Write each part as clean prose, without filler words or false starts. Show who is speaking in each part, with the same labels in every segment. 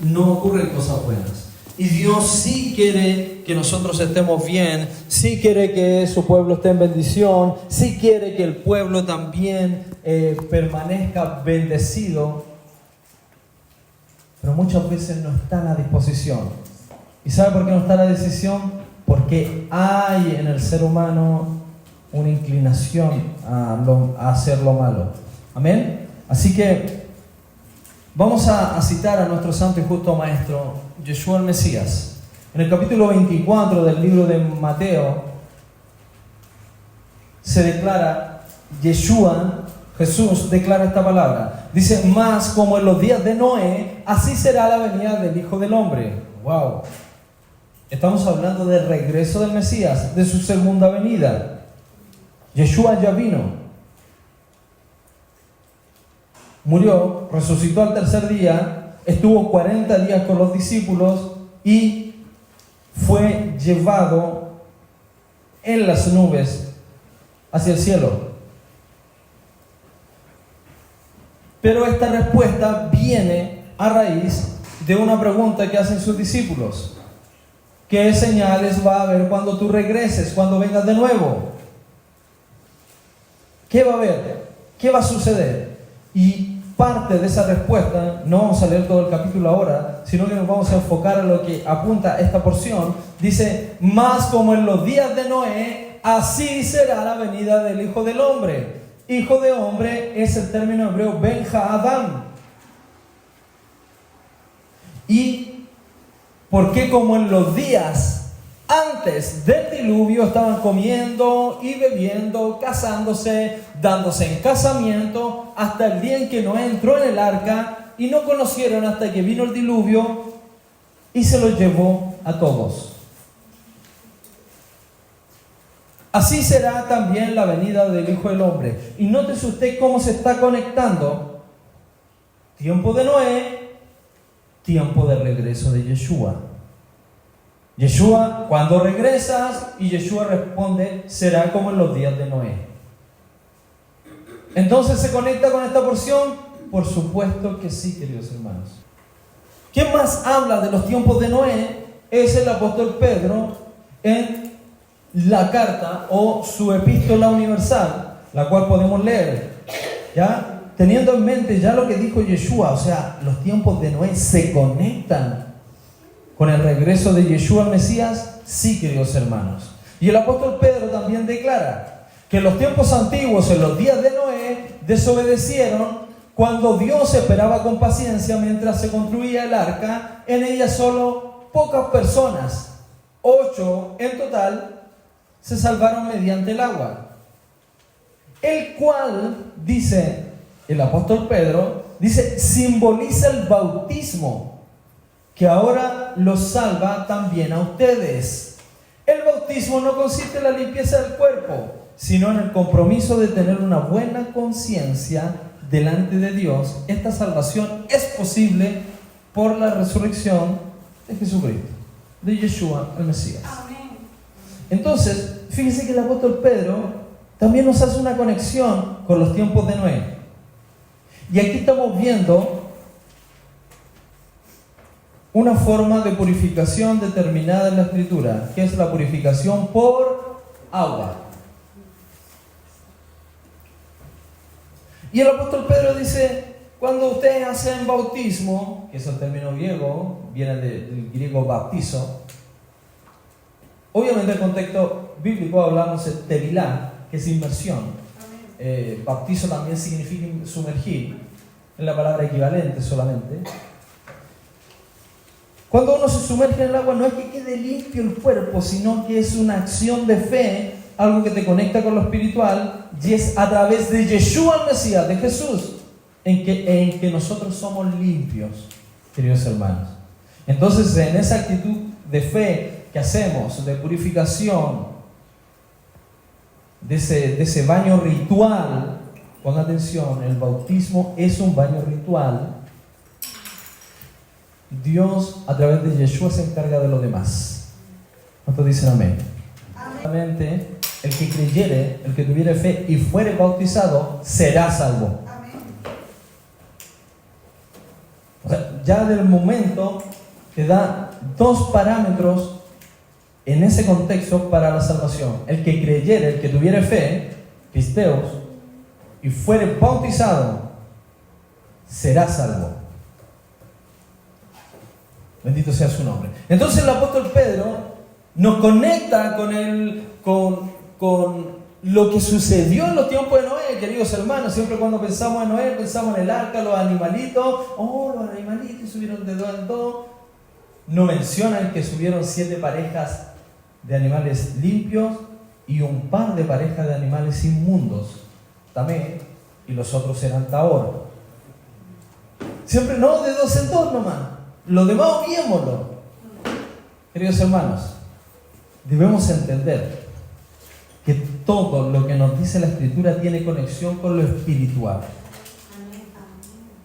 Speaker 1: no ocurren cosas buenas. Y Dios sí quiere que nosotros estemos bien, sí quiere que su pueblo esté en bendición, sí quiere que el pueblo también permanezca bendecido, pero muchas veces no está a la disposición. ¿Y sabe por qué no está a la decisión? Porque hay en el ser humano una inclinación a hacer lo malo. Amén. Así que vamos a citar a nuestro santo y justo maestro Yeshua el Mesías. En el capítulo 24 del libro de Mateo se declara, Yeshua, Jesús, declara esta palabra. Dice, más como en los días de Noé, así será la venida del Hijo del Hombre. ¡Wow! Estamos hablando del regreso del Mesías, de su segunda venida. Yeshua ya vino. Murió, resucitó al tercer día, estuvo 40 días con los discípulos y fue llevado en las nubes hacia el cielo. Pero esta respuesta viene a raíz de una pregunta que hacen sus discípulos. ¿Qué señales va a haber cuando tú regreses, cuando vengas de nuevo? ¿Qué va a haber? ¿Qué va a suceder? Y parte de esa respuesta, no vamos a leer todo el capítulo ahora, sino que nos vamos a enfocar en lo que apunta esta porción. Dice, más como en los días de Noé, así será la venida del Hijo del Hombre. Hijo de hombre es el término hebreo Ben Ha'adam. Y porque como en los días antes del diluvio estaban comiendo y bebiendo, casándose, dándose en casamiento, hasta el día en que Noé entró en el arca y no conocieron hasta que vino el diluvio y se los llevó a todos. Así será también la venida del Hijo del Hombre. Y nótese usted cómo se está conectando tiempo de Noé, tiempo de regreso de Yeshua. Yeshua, cuando regresas, y Yeshua responde, será como en los días de Noé. Entonces, ¿se conecta con esta porción? Por supuesto que sí, queridos hermanos. ¿Quién más habla de los tiempos de Noé? Es el apóstol Pedro en la carta o su epístola universal, la cual podemos leer, ¿ya? Teniendo en mente ya lo que dijo Yeshua, o sea, los tiempos de Noé se conectan con el regreso de Yeshua el Mesías, sí, queridos hermanos. Y el apóstol Pedro también declara que en los tiempos antiguos, en los días de Noé, desobedecieron cuando Dios esperaba con paciencia mientras se construía el arca. En ella solo pocas personas, 8 en total, se salvaron mediante el agua. El cual, dice el apóstol Pedro, dice, simboliza el bautismo, que ahora los salva también a ustedes. El bautismo no consiste en la limpieza del cuerpo, sino en el compromiso de tener una buena conciencia delante de Dios. Esta salvación es posible por la resurrección de Jesucristo, de Yeshua el Mesías.
Speaker 2: Amén.
Speaker 1: Entonces, fíjese que el apóstol Pedro también nos hace una conexión con los tiempos de Noé. Y aquí estamos viendo una forma de purificación determinada en la Escritura, que es la purificación por agua. Y el apóstol Pedro dice, cuando ustedes hacen bautismo, que es el término griego, viene del griego baptizo, obviamente en el contexto bíblico hablamos de tevilá, que es inmersión. Baptizo también significa sumergir, es la palabra equivalente solamente. Cuando uno se sumerge en el agua, no es que quede limpio el cuerpo, sino que es una acción de fe, algo que te conecta con lo espiritual, y es a través de Yeshua el Mesías, de Jesús, en que nosotros somos limpios, queridos hermanos. Entonces, en esa actitud de fe que hacemos, de purificación, de ese baño ritual, ponga atención, el bautismo es un baño ritual. Dios, a través de Yeshua, se encarga de lo demás. ¿Cuántos dicen amén? Amén. El que creyere, el que tuviere fe y fuere bautizado, será salvo.
Speaker 2: Amén.
Speaker 1: O sea, ya del momento te da dos parámetros en ese contexto para la salvación. El que creyere, el que tuviere fe, pisteos, y fuere bautizado, será salvo. Bendito sea su nombre. Entonces el apóstol Pedro nos conecta con lo que sucedió en los tiempos de Noé, queridos hermanos. Siempre cuando pensamos en Noé, pensamos en el arca, los animalitos. Oh, los animalitos subieron de dos en dos. No mencionan que subieron 7 parejas de animales limpios y un par de parejas de animales inmundos, Tamé, y los otros eran Tabor. Siempre no, de 2 en 2 nomás. Lo demás obviémoslo. Queridos hermanos, debemos entender que todo lo que nos dice la Escritura tiene conexión con lo espiritual.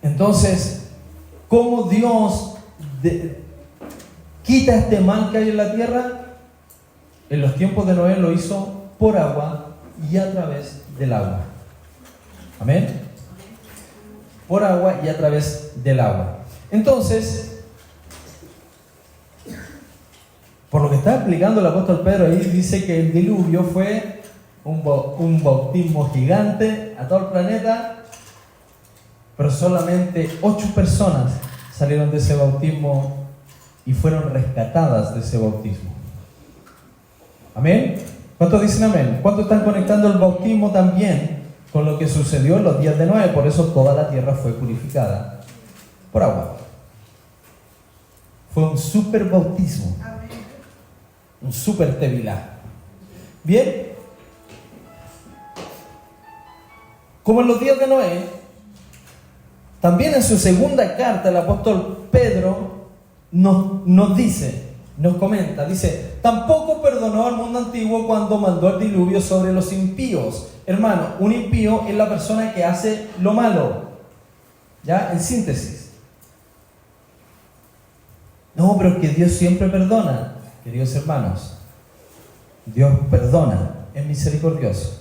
Speaker 1: Entonces, ¿cómo Dios quita este mal que hay en la tierra? En los tiempos de Noé lo hizo por agua y a través del agua. Amén. Por agua y a través del agua. Entonces, por lo que está explicando el apóstol Pedro ahí, dice que el diluvio fue un bautismo gigante a todo el planeta, pero solamente 8 personas salieron de ese bautismo y fueron rescatadas de ese bautismo. ¿Amén? ¿Cuántos dicen amén? ¿Cuántos están conectando el bautismo también con lo que sucedió en los días de Noé? Por eso toda la tierra fue purificada por agua. Fue un super bautismo. Un super tevilá. Bien. Como en los días de Noé, también en su segunda carta el apóstol Pedro nos dice, nos comenta, dice: tampoco perdonó al mundo antiguo cuando mandó el diluvio sobre los impíos. Hermano, un impío es la persona que hace lo malo. ¿Ya? En síntesis. No, pero es que Dios siempre perdona. Queridos hermanos, Dios perdona, es misericordioso,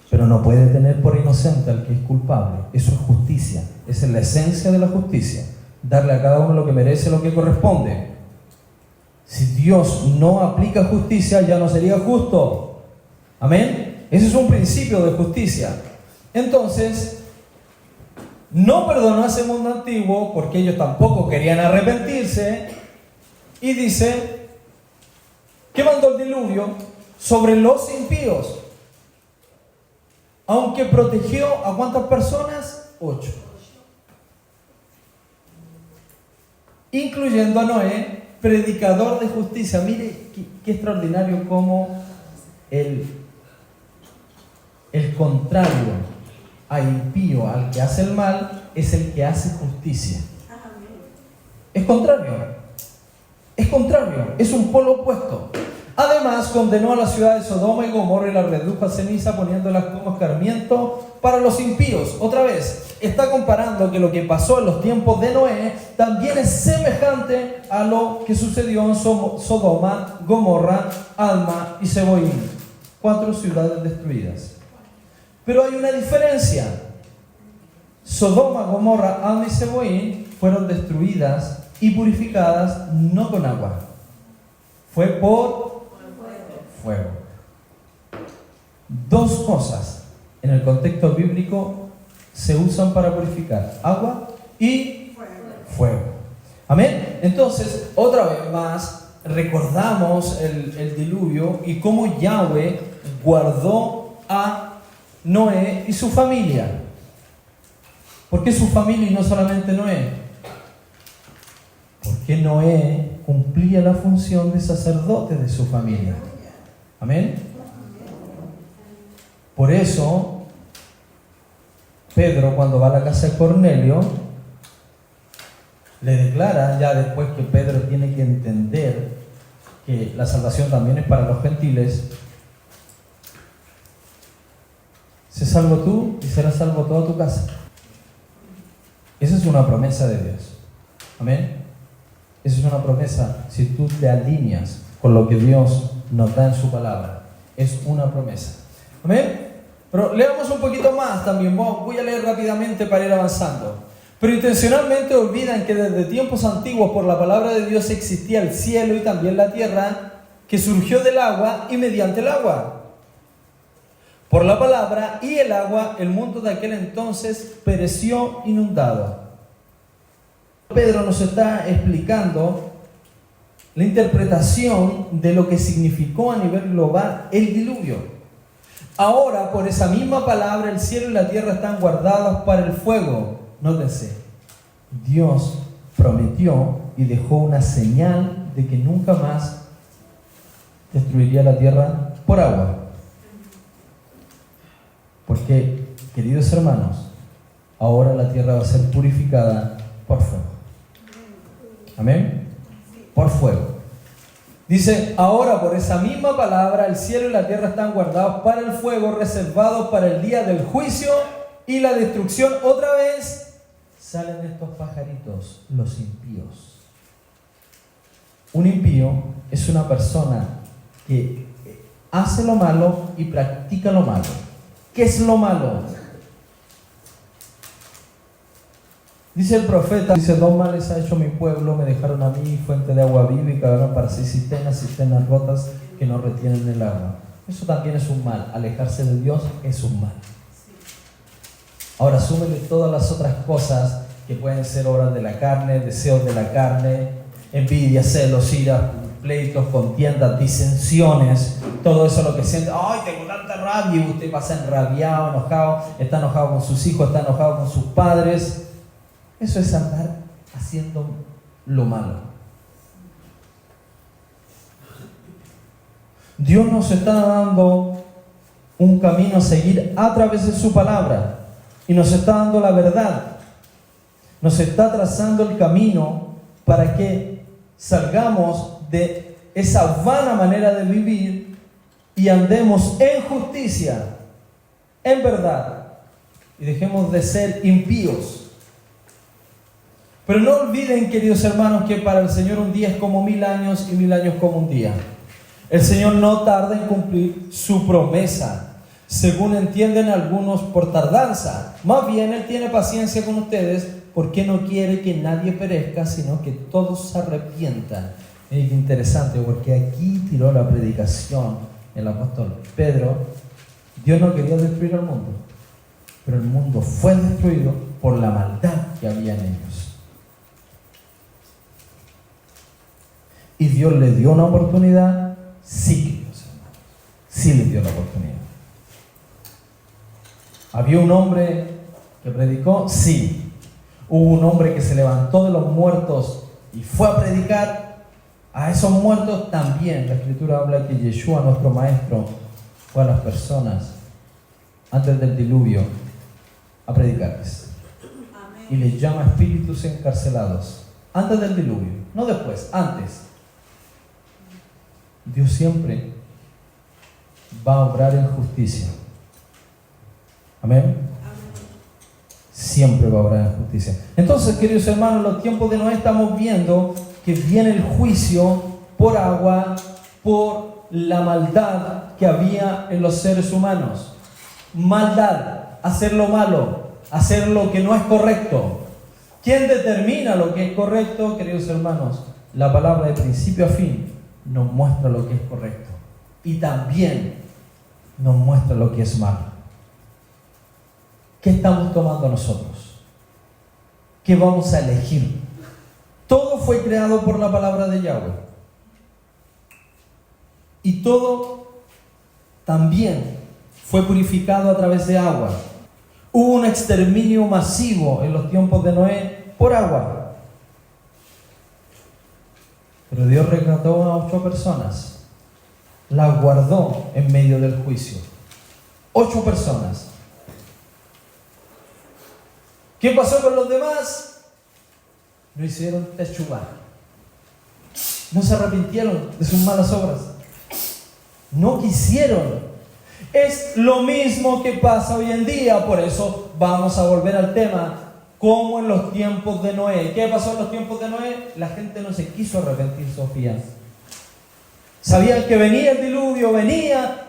Speaker 1: pero no puede tener por inocente al que es culpable. Eso es justicia, esa es la esencia de la justicia, darle a cada uno lo que merece, lo que corresponde. Si Dios no aplica justicia, ya no sería justo. Amén. Ese es un principio de justicia. Entonces, no perdonó a ese mundo antiguo porque ellos tampoco querían arrepentirse, y dice que mandó el diluvio sobre los impíos, aunque protegió ¿a cuántas personas? 8, incluyendo a Noé, predicador de justicia. Mire qué extraordinario como el contrario a impío, al que hace el mal, es el que hace justicia. Es contrario. Es contrario, es un polo opuesto. Además, condenó a la ciudad de Sodoma y Gomorra y la redujo a ceniza, poniéndolas como escarmiento para los impíos. Otra vez, está comparando que lo que pasó en los tiempos de Noé también es semejante a lo que sucedió en Sodoma, Gomorra, Adma y Zeboim. 4 ciudades destruidas. Pero hay una diferencia. Sodoma, Gomorra, Adma y Zeboim fueron destruidas y purificadas no con agua. Fue por fuego. 2 cosas en el contexto bíblico se usan para purificar: agua y fuego. Amén. Entonces, otra vez más, recordamos el diluvio y cómo Yahweh guardó a Noé y su familia. ¿Por qué su familia y no solamente Noé? Porque Noé cumplía la función de sacerdote de su familia. Amén. Por eso, Pedro, cuando va a la casa de Cornelio, le declara, ya después que Pedro tiene que entender que la salvación también es para los gentiles: sé salvo tú y serás salvo toda tu casa. Esa es una promesa de Dios. Amén. Esa es una promesa si tú te alineas con lo que Dios nos da en su palabra. Es una promesa. Amén. Pero leamos un poquito más también. Voy a leer rápidamente para ir avanzando. Pero intencionalmente olvidan que desde tiempos antiguos por la palabra de Dios existía el cielo y también la tierra, que surgió del agua y mediante el agua. Por la palabra y el agua, el mundo de aquel entonces pereció inundado. Pedro nos está explicando la interpretación de lo que significó a nivel global el diluvio. Ahora, por esa misma palabra, el cielo y la tierra están guardados para el fuego. Nótense, Dios prometió y dejó una señal de que nunca más destruiría la tierra por agua. Porque, queridos hermanos, ahora la tierra va a ser purificada por fuego. Amén. Por fuego. Dice, ahora por esa misma palabra, el cielo y la tierra están guardados para el fuego, reservados para el día del juicio y la destrucción. Otra vez salen estos pajaritos, los impíos. Un impío es una persona que hace lo malo y practica lo malo. ¿Qué es lo malo? Dice el profeta, dice, 2 males ha hecho mi pueblo, me dejaron a mí fuente de agua viva y cavaron para sí cisternas rotas que no retienen el agua. Eso también es un mal. Alejarse de Dios es un mal. Ahora súmele todas las otras cosas que pueden ser obras de la carne, deseos de la carne, envidia, celos, ira, pleitos, contiendas, disensiones, todo eso lo que siente. ¡Ay, tengo tanta rabia! Y usted pasa enrabiado, enojado, está enojado con sus hijos, está enojado con sus padres. Eso es andar haciendo lo malo. Dios nos está dando un camino a seguir a través de su palabra y nos está dando la verdad. Nos está trazando el camino para que salgamos de esa vana manera de vivir y andemos en justicia, en verdad, y dejemos de ser impíos. Pero no olviden, queridos hermanos, que para el Señor un día es como 1000 años y 1000 años como un día. El Señor no tarda en cumplir su promesa, según entienden algunos por tardanza. Más bien, Él tiene paciencia con ustedes porque no quiere que nadie perezca, sino que todos se arrepientan. Es interesante porque aquí tiró la predicación el apóstol Pedro. Dios no quería destruir al mundo, pero el mundo fue destruido por la maldad que había en ellos. Y Dios le dio una oportunidad, sí, queridos hermanos, sí le dio la oportunidad. ¿Había un hombre que predicó? Sí. ¿Hubo un hombre que se levantó de los muertos y fue a predicar? A esos muertos también. La Escritura habla que Yeshua, nuestro Maestro, fue a las personas antes del diluvio a predicarles. Amén. Y les llama espíritus encarcelados. Antes del diluvio, no después, antes. Dios siempre va a obrar en justicia. Amén. Amén. Siempre va a obrar en justicia. Entonces, queridos hermanos, en los tiempos de Noé estamos viendo que viene el juicio por agua, por la maldad que había en los seres humanos. Maldad, hacer lo malo, hacer lo que no es correcto. ¿Quién determina lo que es correcto, queridos hermanos? La palabra de principio a fin nos muestra lo que es correcto y también nos muestra lo que es malo. ¿Qué estamos tomando nosotros? ¿Qué vamos a elegir? Todo fue creado por la palabra de Yahweh y todo también fue purificado a través de agua. Hubo un exterminio masivo en los tiempos de Noé por agua. Pero Dios rescató a 8 personas, las guardó en medio del juicio. 8 personas. ¿Qué pasó con los demás? No hicieron techubá. No se arrepintieron de sus malas obras. No quisieron. Es lo mismo que pasa hoy en día. Por eso vamos a volver al tema. Como en los tiempos de Noé. ¿Qué pasó en los tiempos de Noé? La gente no se quiso arrepentir, Sofía. Sabían que venía el diluvio, venía.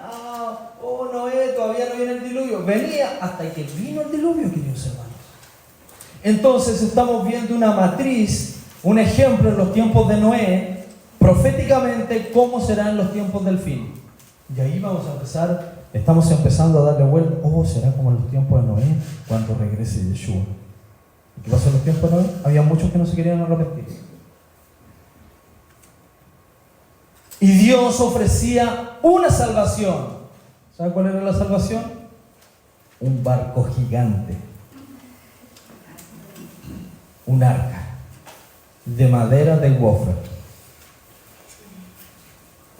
Speaker 1: Noé, todavía no viene el diluvio. Venía hasta que vino el diluvio, queridos hermanos. Entonces estamos viendo una matriz, un ejemplo en los tiempos de Noé, proféticamente cómo serán los tiempos del fin. Y ahí vamos a empezar, estamos empezando a darle vuelta. Será como en los tiempos de Noé cuando regrese Yeshua. ¿Qué pasó en los tiempos de Noé? Había muchos que no se querían arrepentir. Y Dios ofrecía una salvación. ¿Sabe cuál era la salvación? Un barco gigante. Un arca de madera de gofer,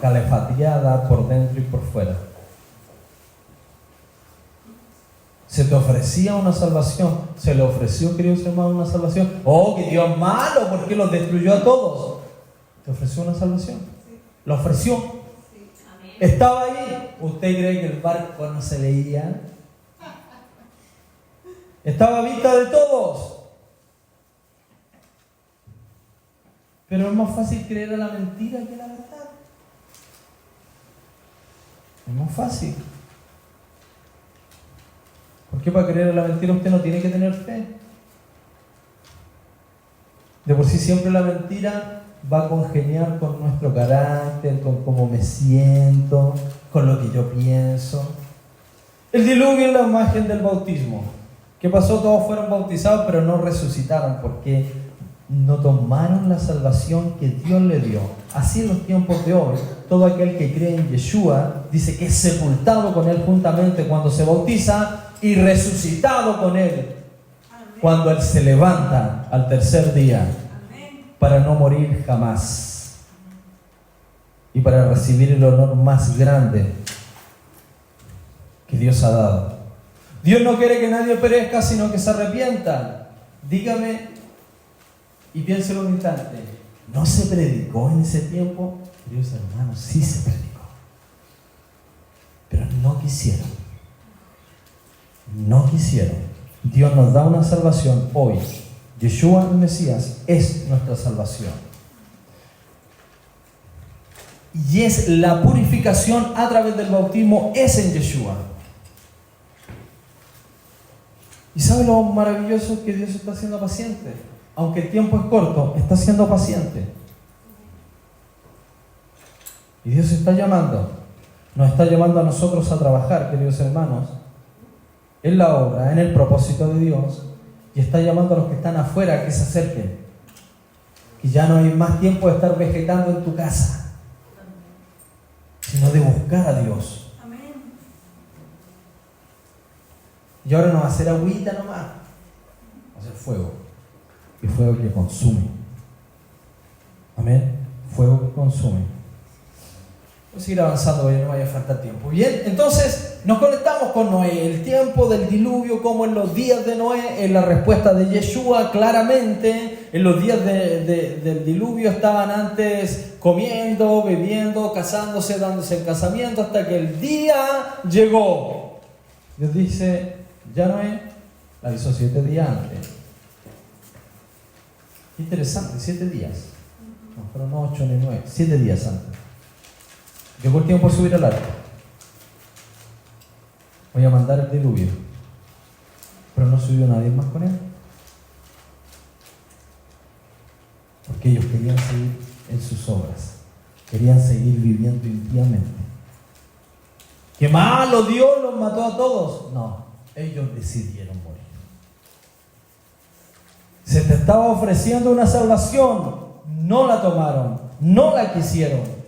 Speaker 1: calefateada por dentro y por fuera. Se te ofrecía una salvación. Se le ofreció, queridos hermanos, una salvación. Que Dios malo, ¿por qué los destruyó a todos? Te ofreció una salvación. Lo ofreció. Estaba ahí. ¿Usted cree que el barco no se leía? Estaba a vista de todos. Pero es más fácil creer a la mentira que a la verdad. Es más fácil. ¿Por qué para creer a la mentira usted no tiene que tener fe? De por sí siempre la mentira va a congeniar con nuestro carácter, con cómo me siento, con lo que yo pienso. El diluvio es la imagen del bautismo. ¿Qué pasó? Todos fueron bautizados, pero no resucitaron porque no tomaron la salvación que Dios le dio. Así en los tiempos de hoy, todo aquel que cree en Yeshua dice que es sepultado con Él juntamente cuando se bautiza y resucitado con Él cuando Él se levanta al tercer día, para no morir jamás y para recibir el honor más grande que Dios ha dado. Dios no quiere que nadie perezca, sino que se arrepientan. Dígame y piénselo un instante. ¿No se predicó en ese tiempo? Dios, hermanos, sí se predicó, pero no quisieron. No quisieron. Dios nos da una salvación hoy. Yeshua, el Mesías, es nuestra salvación. Y es la purificación a través del bautismo, es en Yeshua. ¿Y sabe lo maravilloso? Que Dios está siendo paciente. Aunque el tiempo es corto, está siendo paciente. Y Dios está llamando. Nos está llamando a nosotros a trabajar, queridos hermanos, en la obra, en el propósito de Dios. Y está llamando a los que están afuera a que se acerquen. Que ya no hay más tiempo de estar vegetando en tu casa, sino de buscar a Dios.
Speaker 2: Amén.
Speaker 1: Y ahora no va a ser agüita nomás, va a ser fuego. Y fuego que consume. Amén. Fuego que consume. Voy a seguir avanzando, no vaya a faltar tiempo. Bien, entonces nos conectamos con Noé, el tiempo del diluvio, como en los días de Noé, en la respuesta de Yeshua, claramente, en los días del diluvio estaban antes comiendo, bebiendo, casándose, dándose el casamiento, hasta que el día llegó. Dios dice, ya Noé la avisó 7 días antes. Interesante, 7 días. No fueron 8 ni 9, 7 días antes. Llegó el tiempo de subir al arca. Voy a mandar el diluvio. Pero no subió nadie más con él. Porque ellos querían seguir en sus obras. Querían seguir viviendo impíamente. ¡Qué malo! Dios los mató a todos. No, ellos decidieron morir. Se te estaba ofreciendo una salvación. No la tomaron. No la quisieron.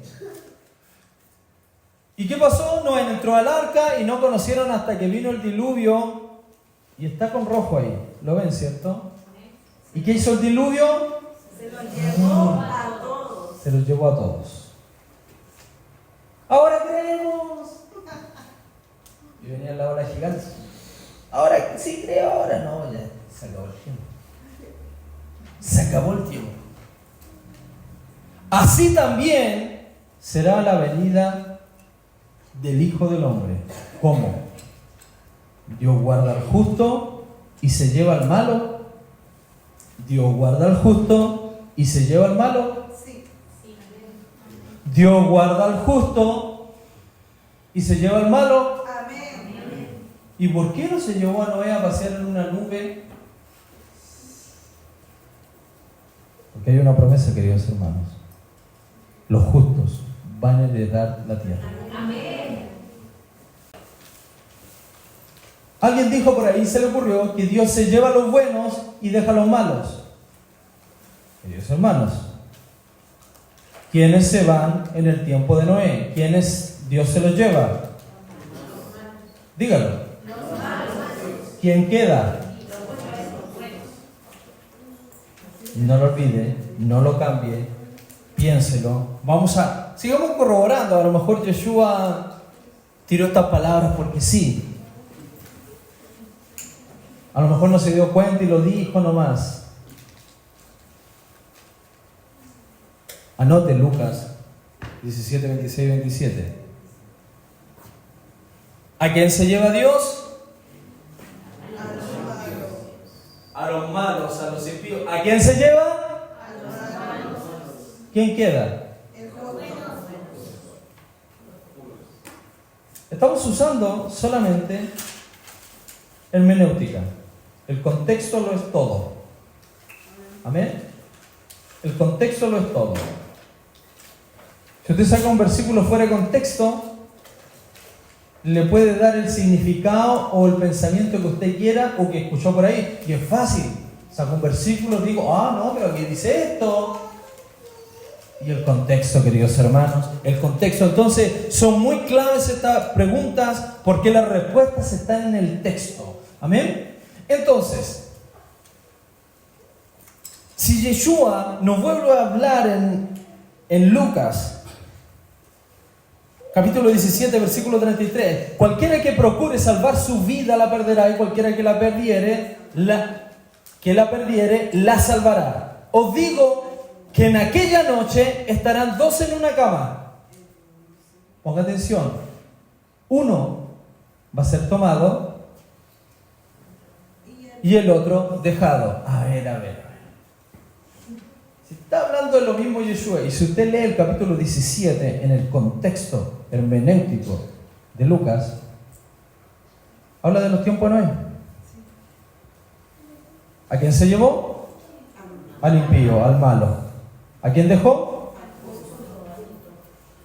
Speaker 1: ¿Y qué pasó? Noé entró al arca y no conocieron hasta que vino el diluvio. Y está con rojo ahí. ¿Lo ven, cierto? ¿Y qué hizo el diluvio?
Speaker 2: Se los llevó a todos.
Speaker 1: Se los llevó a todos. Ahora creemos. Y venía la ola gigante. Ahora sí creo, ahora no. Ya se acabó el tiempo. Se acabó el tiempo. Así también será la venida del Hijo del Hombre. ¿Cómo? Dios guarda al justo y se lleva al malo. Dios guarda al justo y se lleva al malo.
Speaker 2: Sí.
Speaker 1: Dios guarda al justo y se lleva al malo.
Speaker 2: Amén.
Speaker 1: ¿Y por qué no se llevó a Noé a pasear en una nube Porque hay una promesa, queridos hermanos. Los justos van a heredar la tierra.
Speaker 2: Amén.
Speaker 1: Alguien dijo por ahí, se le ocurrió, que Dios se lleva a los buenos y deja a los malos. Queridos hermanos, ¿quiénes se van en el tiempo de Noé? ¿Quiénes Dios se los lleva? Dígalo. ¿Quién queda? No lo olvide, no lo cambie, piénselo. Sigamos corroborando. A lo mejor Yeshua tiró estas palabras porque sí. A lo mejor no se dio cuenta y lo dijo nomás. Anote Lucas 17, 26, 27. ¿A quién se lleva Dios? A los malos, a los impíos. ¿A quién se lleva? ¿Quién queda? Estamos usando solamente hermenéutica. El contexto lo es todo. Amén. El contexto lo es todo. Si usted saca un versículo fuera de contexto, le puede dar el significado o el pensamiento que usted quiera o que escuchó por ahí. Y es fácil. Saco un versículo y digo, no, pero aquí dice esto. Y el contexto, queridos hermanos, el contexto. Entonces, son muy claves estas preguntas porque las respuestas están en el texto. Amén. Entonces, si Yeshua nos vuelve a hablar en Lucas, capítulo 17, versículo 33, cualquiera que procure salvar su vida la perderá, y cualquiera que la perdiere, la salvará. Os digo que en aquella noche estarán dos en una cama. Ponga atención. Uno va a ser tomado y el otro dejado. A ver. Si está hablando de lo mismo Yeshua, y si usted lee el capítulo 17 en el contexto hermenéutico de Lucas, habla de los tiempos de Noé. ¿A quién se llevó? Al impío, al malo. ¿A quién dejó?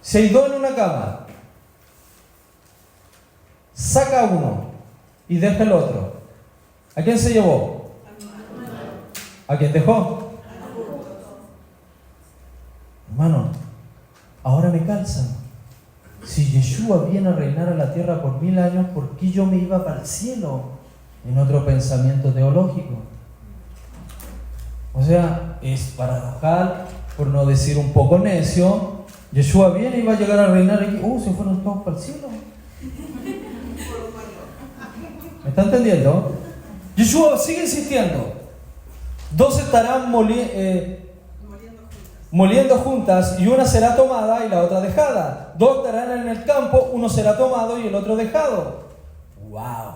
Speaker 1: Se aisló en una cama. Saca uno y deja el otro. ¿A quién se llevó? ¿A quién dejó? Hermano, ahora me calza. Si Yeshua viene a reinar a la tierra por 1000 años, ¿por qué yo me iba para el cielo? En otro pensamiento teológico. O sea, es paradojal, por no decir un poco necio. Yeshua viene y va a llegar a reinar aquí. Se fueron todos para el cielo. ¿Me está entendiendo? Yeshua sigue insistiendo. Dos estarán moliendo juntas, y una será tomada y la otra dejada. Dos estarán en el campo, uno será tomado y el otro dejado. ¡Wow!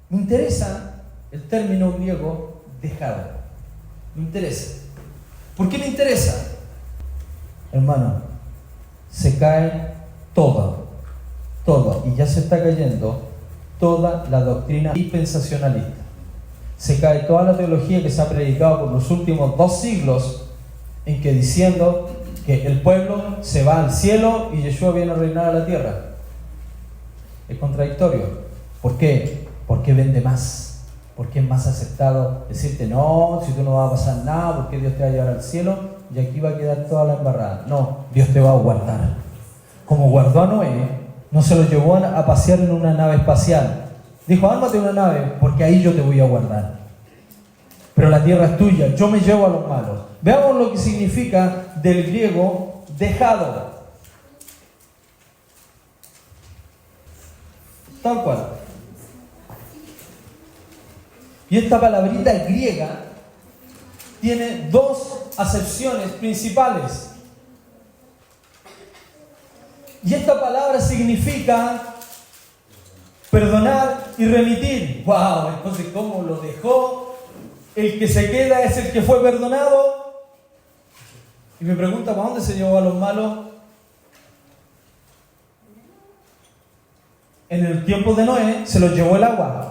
Speaker 1: Me interesa el término griego dejado. Me interesa. ¿Por qué me interesa? Hermano, se cae todo, y ya se está cayendo toda la doctrina dispensacionalista. Se cae toda la teología que se ha predicado por los últimos 2 siglos, en que diciendo que el pueblo se va al cielo y Yeshua viene a reinar a la tierra. Es contradictorio. ¿Por qué? Porque vende más. Porque es más aceptado decirte, no, si tú no vas a pasar nada, porque Dios te va a llevar al cielo y aquí va a quedar toda la embarrada. No, Dios te va a guardar. Como guardó a Noé, no se lo llevó a pasear en una nave espacial. Dijo, ármate una nave, porque ahí yo te voy a guardar. Pero la tierra es tuya, yo me llevo a los malos. Veamos lo que significa del griego dejado. Tal cual. Y esta palabrita griega tiene 2 acepciones principales. Y esta palabra significa perdonar y remitir. ¡Wow! Entonces, ¿cómo lo dejó? El que se queda es el que fue perdonado. Y me pregunta, ¿para dónde se llevó a los malos? En el tiempo de Noé se los llevó el agua.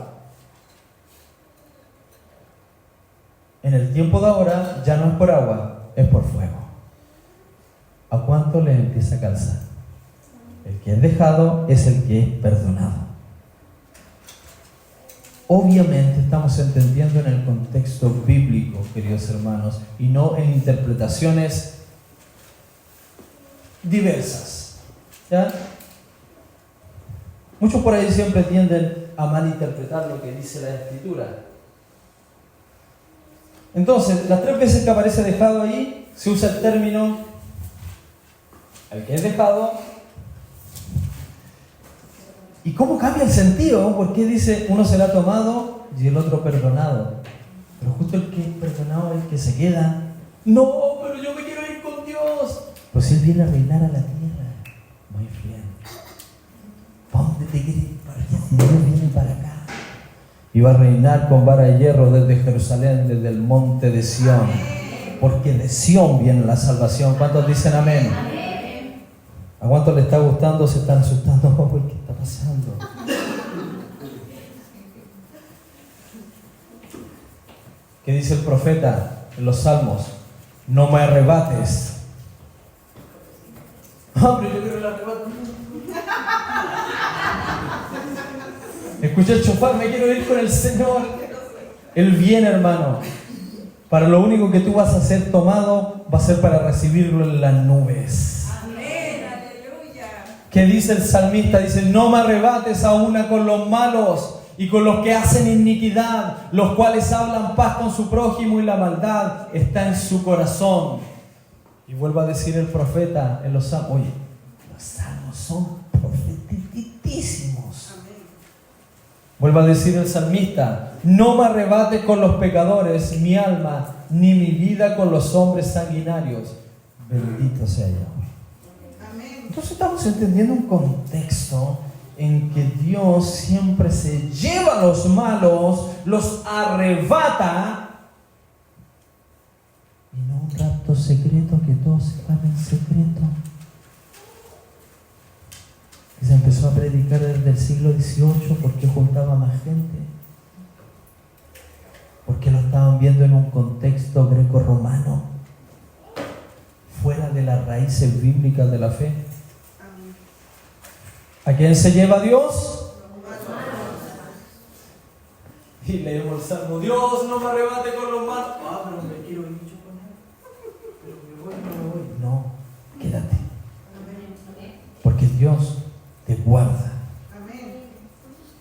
Speaker 1: en el tiempo de ahora ya no es por agua, es por fuego. ¿A cuánto le empieza a calzar? El que es dejado es el que es perdonado. Obviamente estamos entendiendo en el contexto bíblico, queridos hermanos, y no en interpretaciones diversas. ¿Ya? Muchos por ahí siempre tienden a malinterpretar lo que dice la Escritura. Entonces, las 3 veces que aparece dejado ahí, se usa el término el que es dejado. ¿Y cómo cambia el sentido? ¿Por qué dice uno será tomado y el otro perdonado? Pero justo el que es perdonado es el que se queda. No, pero yo me quiero ir con Dios. Pues Él viene a reinar a la tierra. Muy bien. ¿Para dónde te quieres ir? ¿Para allá? Si Dios viene para acá. Y va a reinar con vara de hierro desde Jerusalén, desde el monte de Sión. Porque de Sión viene la salvación. ¿Cuántos dicen amén? ¿A cuántos le está gustando? Se están asustando. Oh, ¿qué está pasando? ¿Qué dice el profeta en los Salmos? No me arrebates. Ah, pero yo quiero el arrebato. Escuché el chofar, me quiero ir con el Señor. Él viene, hermano. Para lo único que tú vas a ser tomado va a ser para recibirlo en las nubes. ¿Qué dice el salmista? Dice, no me arrebates a una con los malos y con los que hacen iniquidad, los cuales hablan paz con su prójimo y la maldad está en su corazón. Y vuelve a decir el profeta en los salmos, oye, los salmos son profetitísimos. Vuelve a decir el salmista, no me arrebates con los pecadores mi alma, ni mi vida con los hombres sanguinarios. Bendito sea Yahweh. Entonces estamos entendiendo un contexto en que Dios siempre se lleva a los malos, los arrebata, y no un rapto secreto que todos se van en secreto. Y se empezó a predicar desde el siglo XVIII porque juntaba más gente, porque lo estaban viendo en un contexto greco-romano, fuera de las raíces bíblicas de la fe. ¿A quién se lleva Dios? Y leemos el Salmo, Dios no me arrebate con los malos. Ah, pero me quiero ir yo con Él. Pero me voy. No, quédate. Porque Dios te guarda.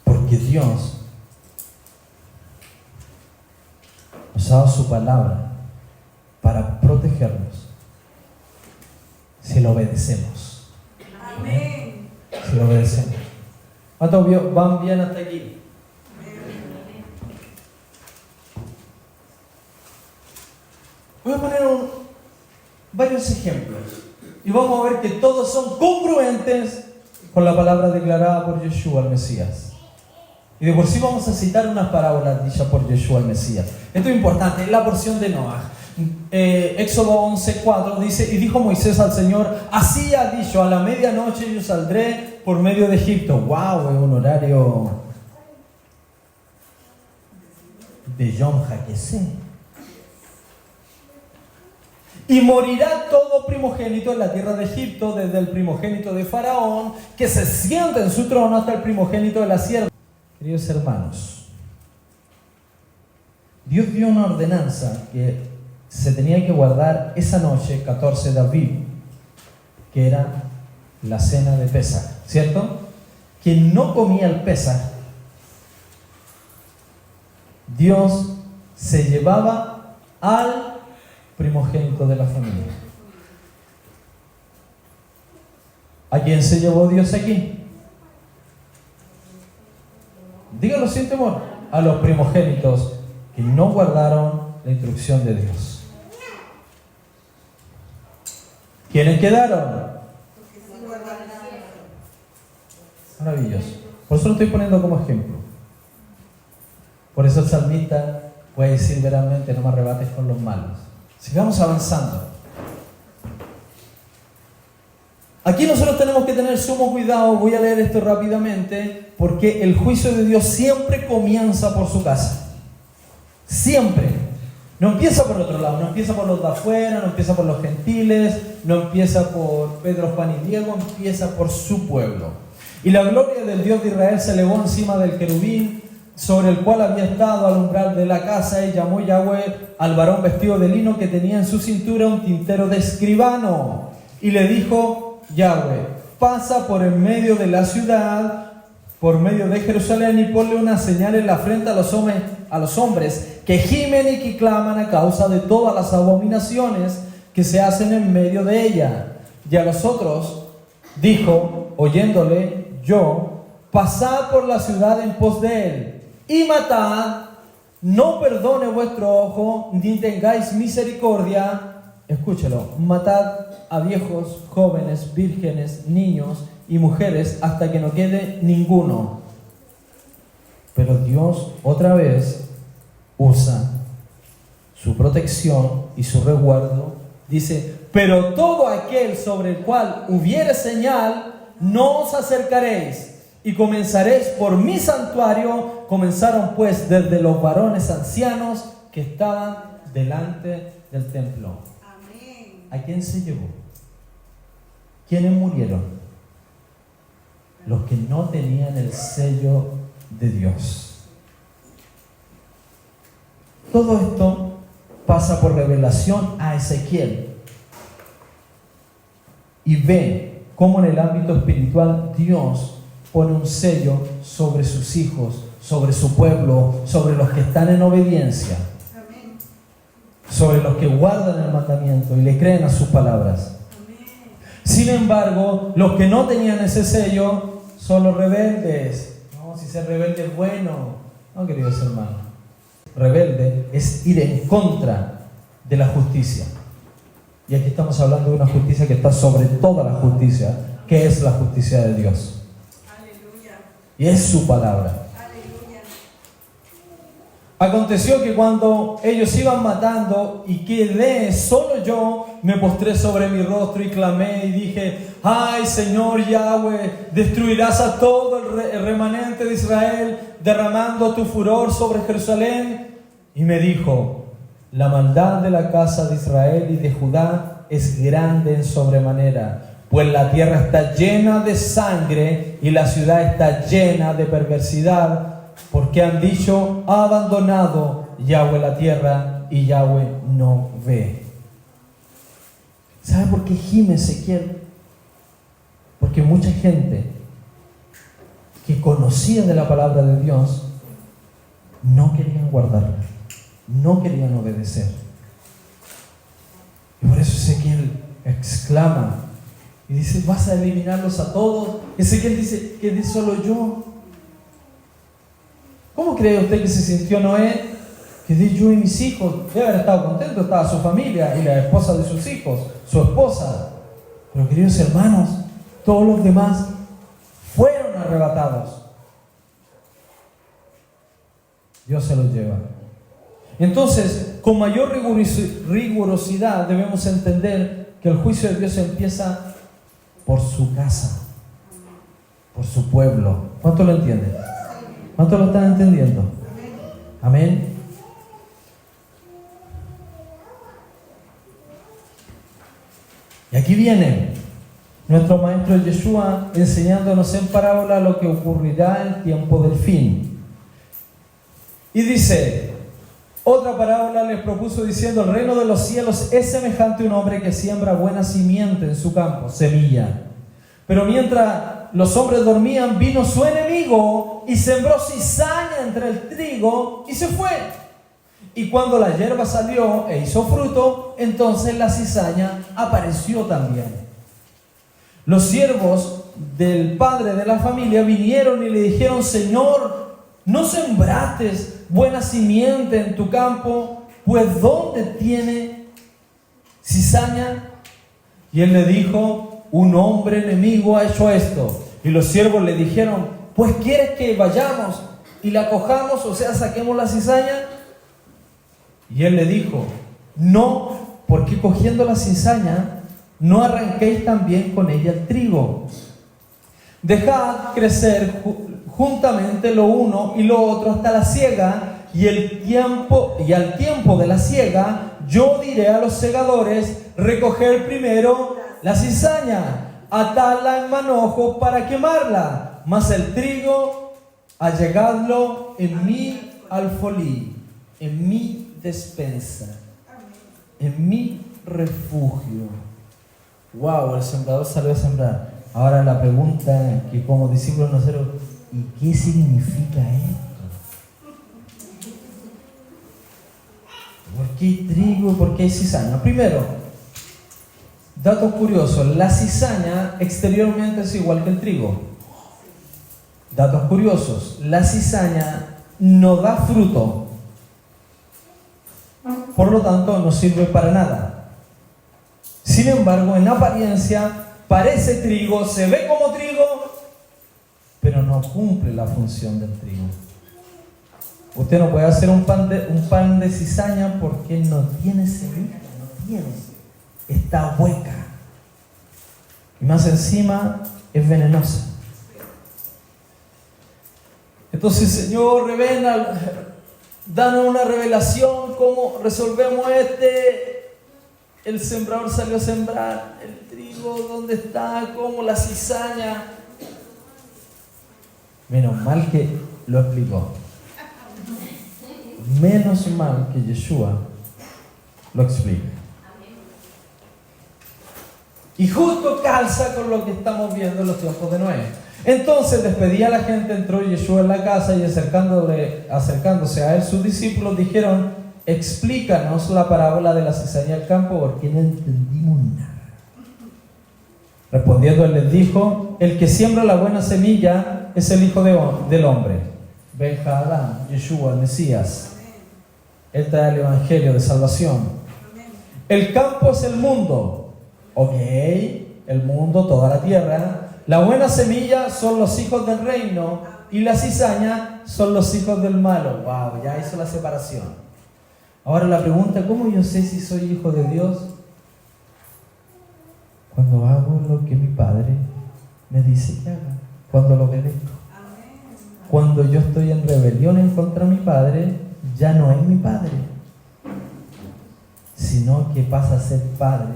Speaker 1: Porque Dios nos ha dado su palabra para protegernos si lo obedecemos. Amén. Si lo obedecemos. ¿Cuántos van bien hasta aquí? Voy a poner varios ejemplos y vamos a ver que todos son congruentes con la palabra declarada por Yeshua el Mesías. Y de por sí vamos a citar unas parábolas dichas por Yeshua el Mesías. Esto es importante, es la porción de Noah. Éxodo 11:4 dice, y dijo Moisés al Señor, así ha dicho, a la medianoche yo saldré por medio de Egipto. Wow, es un horario de Yom HaKesed. Y morirá todo primogénito en la tierra de Egipto, desde el primogénito de Faraón, que se sienta en su trono, hasta el primogénito de la sierva. Queridos hermanos, Dios dio una ordenanza que se tenía que guardar esa noche, 14 de Aviv, que era la cena de Pesaj, ¿cierto? Quien no comía el Pesaj, Dios se llevaba al primogénito de la familia. ¿A quién se llevó Dios aquí? Dígalo sin temor. A los primogénitos que no guardaron la instrucción de Dios. ¿Quiénes quedaron? Maravilloso. Por eso lo estoy poniendo como ejemplo. Por eso el salmista puede decir veramente, no me arrebates con los malos. Sigamos avanzando. Aquí nosotros tenemos que tener sumo cuidado. Voy a leer esto rápidamente, porque el juicio de Dios siempre comienza por su casa. Siempre. No empieza por otro lado, no empieza por los de afuera, no empieza por los gentiles, no empieza por Pedro, Juan y Diego, empieza por su pueblo. Y la gloria del Dios de Israel se elevó encima del querubín sobre el cual había estado al umbral de la casa, y llamó Yahweh al varón vestido de lino que tenía en su cintura un tintero de escribano. Y le dijo Yahweh: pasa por en medio de la ciudad, por medio de Jerusalén, y ponle una señal en la frente a los hombres que gimen y que claman a causa de todas las abominaciones que se hacen en medio de ella. Y a los otros dijo, oyéndole yo: pasad por la ciudad en pos de él, y matad, no perdone vuestro ojo, ni tengáis misericordia. Escúchelo: matad a viejos, jóvenes, vírgenes, niños y mujeres, hasta que no quede ninguno. Pero Dios otra vez usa su protección y su resguardo. Dice: pero todo aquel sobre el cual hubiere señal, no os acercaréis, y comenzaréis por mi santuario. Comenzaron pues desde los varones ancianos que estaban delante del templo.
Speaker 2: Amén.
Speaker 1: ¿A quién se llevó? ¿Quiénes murieron? Los que no tenían el sello de Dios. Todo esto pasa por revelación a Ezequiel, y ve cómo en el ámbito espiritual Dios pone un sello sobre sus hijos, sobre su pueblo, sobre los que están en obediencia,
Speaker 2: Amén.
Speaker 1: sobre los que guardan el mandamiento y le creen a sus palabras.
Speaker 2: Amén.
Speaker 1: Sin embargo, los que no tenían ese sello son los rebeldes. No, si ser rebelde es bueno. No, queridos hermanos. Rebelde es ir en contra de la justicia. Y aquí estamos hablando de una justicia que está sobre toda la justicia, que es la justicia de Dios.
Speaker 2: Aleluya.
Speaker 1: Y es su palabra.
Speaker 2: Aleluya.
Speaker 1: Aconteció que cuando ellos iban matando y quedé solo yo, me postré sobre mi rostro y clamé y dije: ay, Señor Yahweh, destruirás a todo el remanente de Israel, derramando tu furor sobre Jerusalén. Y me dijo: la maldad de la casa de Israel y de Judá es grande en sobremanera, pues la tierra está llena de sangre y la ciudad está llena de perversidad, porque han dicho: ha abandonado Yahweh la tierra, y Yahweh no ve. ¿Sabe por qué gime Ezequiel? Porque mucha gente que conocía de la palabra de Dios no querían guardarla, no querían obedecer. Y por eso Ezequiel exclama y dice: ¿vas a eliminarlos a todos? Ezequiel dice: quedé solo yo. ¿Cómo cree usted que se sintió Noé? Quedé yo y mis hijos. Debe haber estado contento, estaba su familia y la esposa de sus hijos, su esposa. Pero queridos hermanos, todos los demás fueron arrebatados. Dios se los lleva. Entonces, con mayor rigurosidad debemos entender que el juicio de Dios empieza por su casa, por su pueblo. ¿Cuánto lo entienden? ¿Cuánto lo están entendiendo? Amén. Y aquí viene nuestro maestro Yeshua enseñándonos en parábola lo que ocurrirá en el tiempo del fin. Y dice: otra parábola les propuso diciendo: el reino de los cielos es semejante a un hombre que siembra buena simiente en su campo, semilla. Pero mientras los hombres dormían, vino su enemigo y sembró cizaña entre el trigo y se fue. Y cuando la hierba salió e hizo fruto, entonces la cizaña apareció también. Los siervos del padre de la familia vinieron y le dijeron: Señor, ¿no sembraste buena simiente en tu campo? Pues ¿dónde tiene cizaña? Y él le dijo: un hombre enemigo ha hecho esto. Y los siervos le dijeron: pues ¿quieres que vayamos y la cojamos, o sea, saquemos la cizaña? Y él le dijo: no, porque cogiendo la cizaña no arranquéis también con ella el trigo. Dejad crecer juntamente lo uno y lo otro hasta la siega, y al tiempo de la siega, yo diré a los segadores, recoger primero la cizaña, atarla en manojos para quemarla, mas el trigo, allegadlo en mi alfolí, en mi despensa, en mi refugio. Wow, el sembrador salió a sembrar. Ahora la pregunta que como discípulos nosotros, ¿y qué significa esto? ¿Por qué hay trigo? ¿Por qué hay cizaña? Primero, datos curiosos, la cizaña exteriormente es igual que el trigo. Datos curiosos, la cizaña no da fruto, por lo tanto no sirve para nada. Sin embargo, en apariencia parece trigo, se ve como trigo, pero no cumple la función del trigo. Usted no puede hacer un pan de cizaña porque no tiene semilla, no tiene, está hueca. Y más encima es venenosa. Entonces, Señor, danos una revelación, cómo resolvemos el sembrador salió a sembrar, el trigo, ¿dónde está? ¿Cómo? La cizaña. Menos mal que lo explicó. Menos mal que Yeshua lo explica. Y justo calza con lo que estamos viendo en los tiempos de Noé. Entonces despedía a la gente, entró Yeshua en la casa y acercándose a él, sus discípulos dijeron, explícanos la parábola de la cizaña del campo porque no entendimos nada. Respondiendo él les dijo, el que siembra la buena semilla es el Hijo del Hombre. Benja Adán, Yeshua, el Mesías. Él trae el Evangelio de salvación. El campo es el mundo. Ok, el mundo, toda la tierra. La buena semilla son los hijos del reino y la cizaña son los hijos del malo. Wow, ya hizo la separación. Ahora la pregunta, ¿cómo yo sé si soy hijo de Dios? Cuando hago lo que mi Padre me dice que haga, cuando lo obedezco. Cuando yo estoy en rebelión en contra de mi Padre, ya no es mi Padre, sino que pasa a ser Padre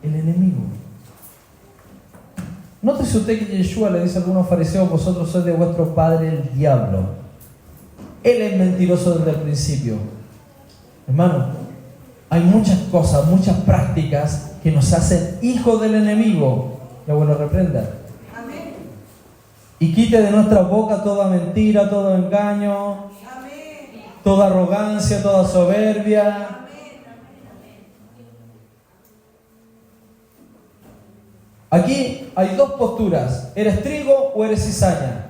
Speaker 1: el enemigo. Nótese usted que Yeshua le dice a algunos fariseos, vosotros sois de vuestro padre el diablo. Él es mentiroso desde el principio. Hermano, hay muchas cosas, muchas prácticas que nos hacen hijos del enemigo. Que abuelo reprenda.
Speaker 2: Amén.
Speaker 1: Y quite de nuestra boca toda mentira, todo engaño,
Speaker 2: Amén.
Speaker 1: toda arrogancia, toda soberbia. Aquí hay dos posturas, ¿eres trigo o eres cizaña?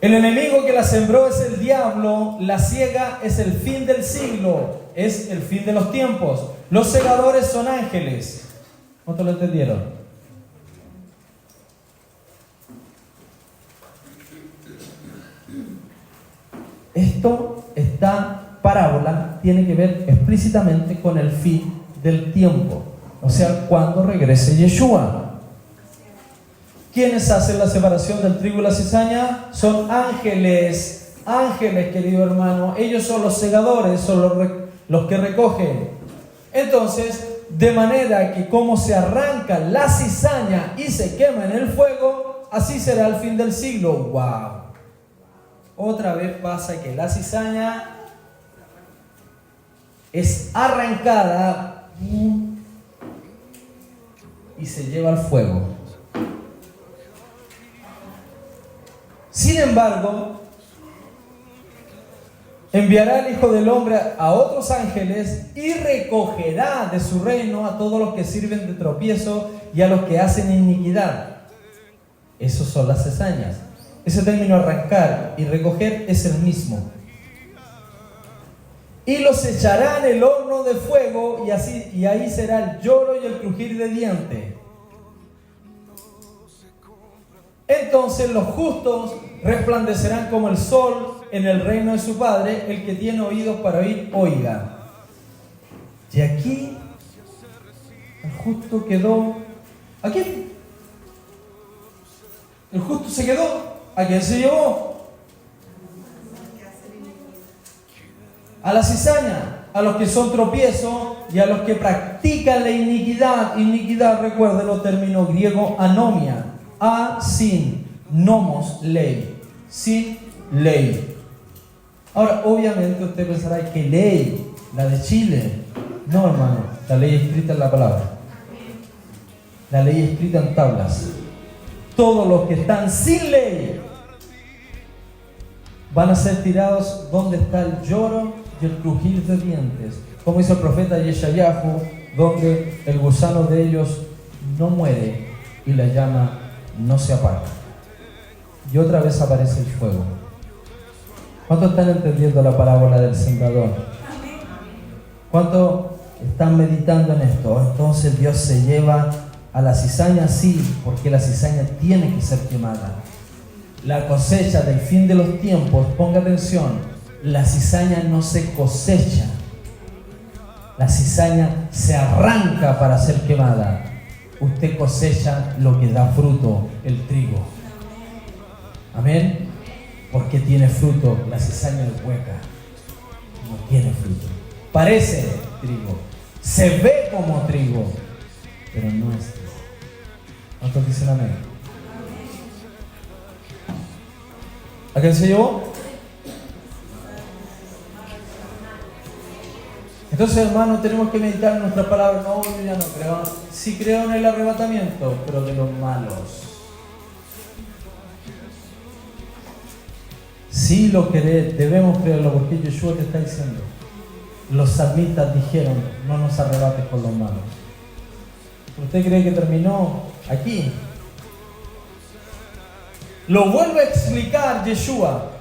Speaker 1: El enemigo que la sembró es el diablo, la siega es el fin del siglo, es el fin de los tiempos. Los segadores son ángeles. ¿Cuántos lo entendieron? Esta parábola tiene que ver explícitamente con el fin del tiempo. O sea, cuando regrese Yeshua. ¿Quiénes hacen la separación del trigo y la cizaña? Son ángeles. Ángeles, querido hermano. Ellos son los segadores, son los que recogen. Entonces, de manera que como se arranca la cizaña y se quema en el fuego, así será el fin del siglo. ¡Wow! Otra vez pasa que la cizaña es arrancada y se lleva al fuego. Sin embargo, enviará el Hijo del Hombre a otros ángeles y recogerá de su reino a todos los que sirven de tropiezo y a los que hacen iniquidad. Esos son las cizañas. Ese término arrancar y recoger es el mismo. Y los echará en el horno de fuego y ahí será el lloro y el crujir de dientes. Entonces los justos resplandecerán como el sol en el reino de su Padre. El que tiene oídos para oír, oiga. Y aquí el justo quedó. ¿A quién? El justo se quedó. ¿A quién se llevó? a la cizaña, a los que son tropiezos y a los que practican la iniquidad. Iniquidad, recuerden los términos griego anomia, sin, nomos, ley, sin ley. Ahora, obviamente usted pensará que ley, la de Chile. No, hermano, la ley escrita en la palabra. La ley escrita en tablas. Todos los que están sin ley van a ser tirados donde está el lloro y el crujir de dientes. Como dice el profeta Yeshayahu, donde el gusano de ellos no muere y la llama no se apaga. Y otra vez aparece el fuego. ¿Cuántos están entendiendo la parábola del sembrador? ¿Cuántos están meditando en esto? Entonces Dios se lleva a la cizaña, sí, porque la cizaña tiene que ser quemada. La cosecha del fin de los tiempos, ponga atención, la cizaña no se cosecha. La cizaña se arranca para ser quemada. Usted cosecha lo que da fruto, el trigo. Amén. Porque tiene fruto, la cizaña es hueca, no tiene fruto. Parece trigo, se ve como trigo, pero no es trigo. ¿Cuántos dicen amén? ¿A quién se llevó? Entonces, hermanos, tenemos que meditar en nuestra palabra. No, yo ya no creo. Sí creo en el arrebatamiento, pero de los malos. Sí lo querés, debemos creerlo, porque Yeshua te está diciendo. Los salmistas dijeron, no nos arrebates con los malos. ¿Usted cree que terminó aquí? Lo vuelve a explicar Yeshua.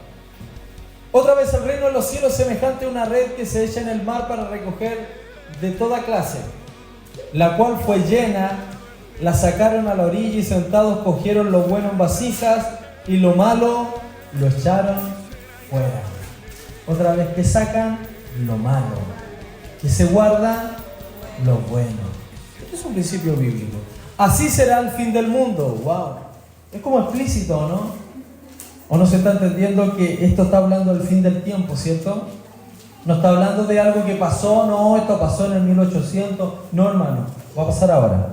Speaker 1: Otra vez el reino de los cielos es semejante a una red que se echa en el mar para recoger de toda clase, la cual fue llena, la sacaron a la orilla y sentados cogieron lo bueno en vasijas y lo malo lo echaron fuera. Otra vez, que sacan lo malo, que se guarda lo bueno. Este es un principio bíblico. Así será el fin del mundo. Wow, es como explícito, ¿no? ¿O no se está entendiendo que esto está hablando del fin del tiempo, cierto? No está hablando de algo que pasó, no, esto pasó en el 1800. No, hermano, va a pasar ahora.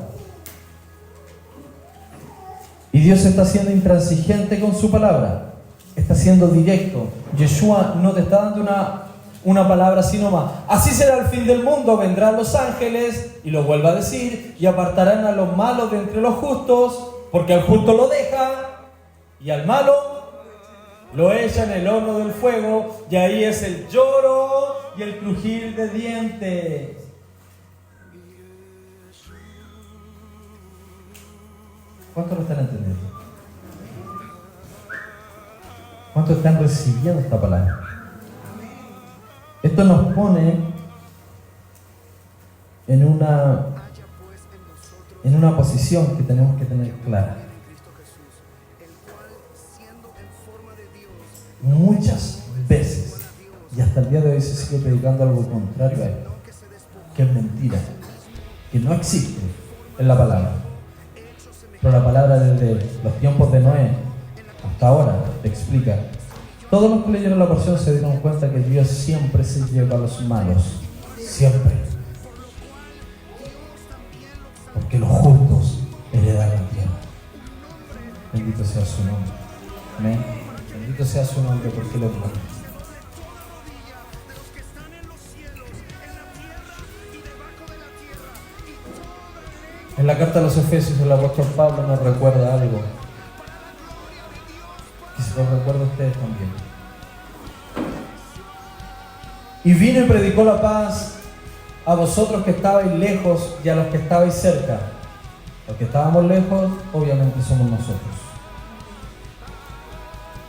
Speaker 1: Y Dios está siendo intransigente con su palabra. Está siendo directo. Yeshua no te está dando una palabra así nomás. Así será el fin del mundo. Vendrán los ángeles, y lo vuelve a decir, y apartarán a los malos de entre los justos, porque al justo lo deja, y al malo lo echan en el horno del fuego, y ahí es el lloro y el crujir de dientes. ¿Cuántos lo están entendiendo? ¿Cuántos están recibiendo esta palabra? Esto nos pone en una posición que tenemos que tener clara. Muchas veces, y hasta el día de hoy se sigue predicando algo contrario a esto, que es mentira, que no existe en la palabra. Pero la palabra desde los tiempos de Noé hasta ahora te explica. Todos los que leyeron la porción se dieron cuenta que Dios siempre se lleva a los malos, siempre, porque los justos heredan la tierra. Bendito sea su nombre. Amén. Bendito sea su nombre, porque lo promete. En la carta a los Efesios, el apóstol Pablo nos recuerda algo, y se lo recuerda a ustedes también. Y vino y predicó la paz a vosotros que estabais lejos y a los que estabais cerca. Los que estábamos lejos, obviamente somos nosotros.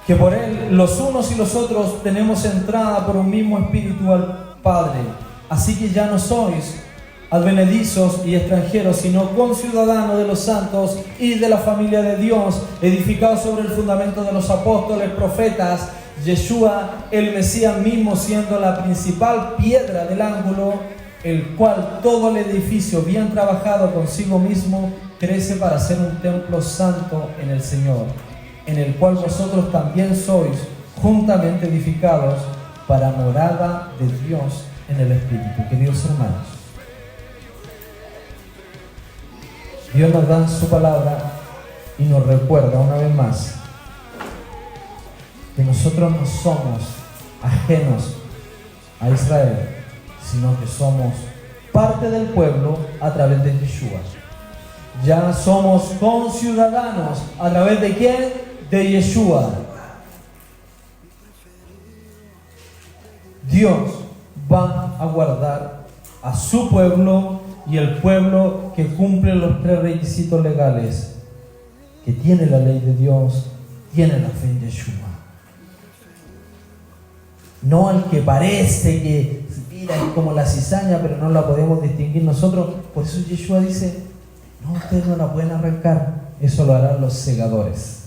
Speaker 1: Que por él los unos y los otros tenemos entrada por un mismo espíritu al Padre. Así que ya no sois advenedizos y extranjeros, sino conciudadanos de los santos y de la familia de Dios, edificados sobre el fundamento de los apóstoles, profetas, Yeshua, el Mesías mismo, siendo la principal piedra del ángulo, el cual todo el edificio bien trabajado consigo mismo crece para ser un templo santo en el Señor, en el cual vosotros también sois juntamente edificados para morada de Dios en el Espíritu. Queridos hermanos, Dios nos da su palabra y nos recuerda una vez más que nosotros no somos ajenos a Israel, sino que somos parte del pueblo a través de Yeshua. Ya somos conciudadanos a través de ¿quién? De Yeshua. Dios va a guardar a su pueblo, y el pueblo que cumple los 3 requisitos legales, que tiene la ley de Dios, tiene la fe en Yeshua. No al que parece que mira, es como la cizaña, pero no la podemos distinguir nosotros. Por eso Yeshua dice, no, ustedes no la pueden arrancar, eso lo harán los segadores.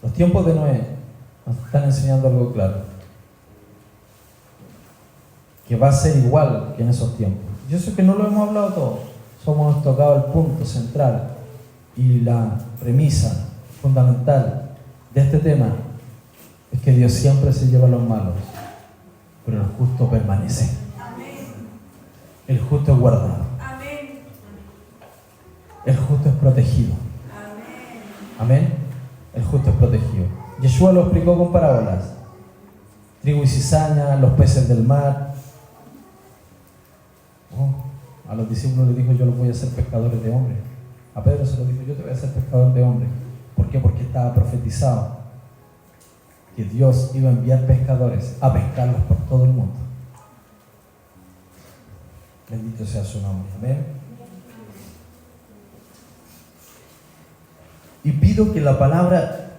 Speaker 1: Los tiempos de Noé nos están enseñando algo claro, que va a ser igual que en esos tiempos. Yo sé que no lo hemos hablado todo, hemos tocado el punto central y la premisa fundamental de este tema es que Dios siempre se lleva a los malos, pero el justo permanece. El justo es guardado. El justo es protegido. Amén. El justo es protegido. Yeshua lo explicó con parábolas: trigo y cizaña, los peces del mar. A los discípulos les dijo, yo los voy a hacer pescadores de hombres. A Pedro se lo dijo, yo te voy a hacer pescador de hombres. ¿Por qué? Porque estaba profetizado que Dios iba a enviar pescadores a pescarlos por todo el mundo. Bendito sea su nombre. Amén. Y pido que la palabra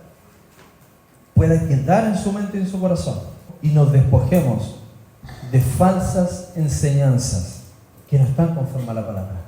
Speaker 1: pueda quedar en su mente y en su corazón, y nos despojemos de falsas enseñanzas que no están conforme a la palabra.